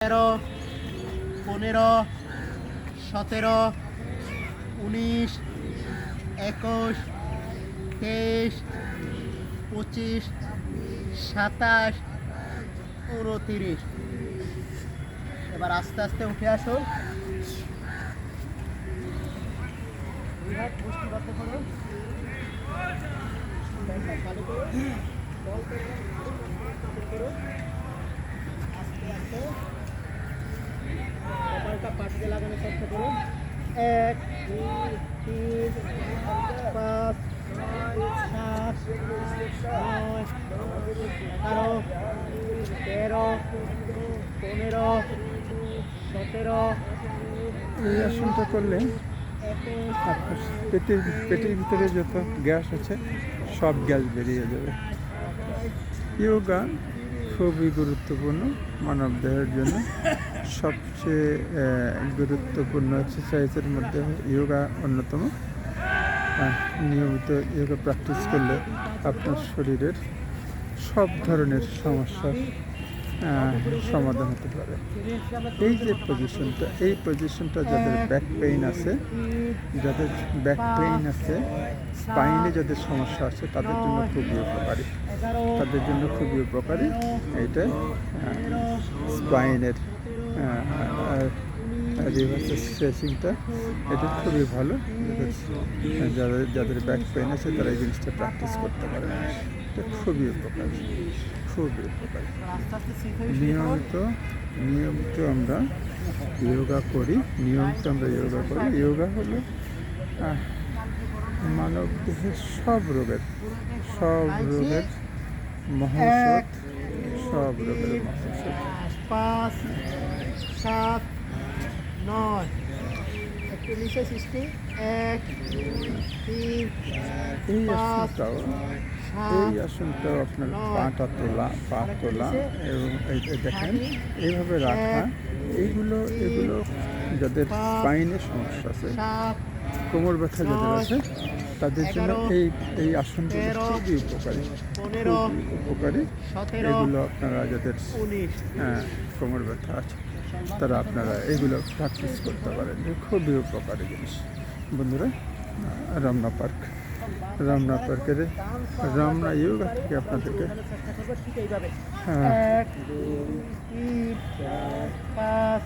13, 15, 17, 19, 21, 23, 25, 27, 29। এবার আস্তে আস্তে উঠে আসুন। দুই হাত মুষ্টিবদ্ধ করুন। চালু করুন। বল করুন। আস্তে আস্তে কপালটা পাশে লাগানোর চেষ্টা করুন। 1, 2, 3, 4, 5, 6, 7, 8, 9, 11, 13, 15, 17। এই আসনটা করলে আপনার পেটের ভিতরে যত গ্যাস আছে সব গ্যাস বেরিয়ে যাবে। ইয়োগা খুবই গুরুত্বপূর্ণ মানব দেহের জন্য। সবচেয়ে গুরুত্বপূর্ণ এক্সারসাইজের মধ্যে ইয়োগা অন্যতম। নিয়মিত ইয়োগা প্র্যাকটিস করলে আপনার শরীরের সব ধরনের সমস্যার সমাধান হতে পারে। এই যে পজিশনটা যাদের ব্যাক পেইন আছে, স্পাইনে যাদের সমস্যা আছে তাদের জন্য খুবই উপকারী। এইটা স্পাইনের রিভার্স স্ট্রেচিংটা এটা খুবই ভালো। যাদের ব্যাক পেইন আছে তারা এই জিনিসটা প্র্যাকটিস করতে পারে। এটা খুবই উপকারী। নিয়মিত আমরা ইয়োগা করি। ইয়োগা হলো মানব দেহের সব রোগের মহৌষধ। 5, 7, 9। একটু নিচে সৃষ্টি। 1, 2, 3, এই 5, আসনটাও আপনার পা তোলা এবং দেখেন এইভাবে রাখা। এগুলো যাদের স্পাইনের সমস্যা আছে, কোমর ব্যথা যাদের আছে তাদের জন্য এই আসনগুলো খুবই উপকারী। এগুলো আপনারা যাদের কোমর ব্যথা আছে তারা আপনারা এগুলো প্র্যাকটিস করতে পারেন। খুবই উপকারী জিনিস। বন্ধুরা, রমনা পার্কের রমনা ইয়োগা থেকে আপনাদেরকে ঠিক এইভাবে 1, 2, 3, 4, 5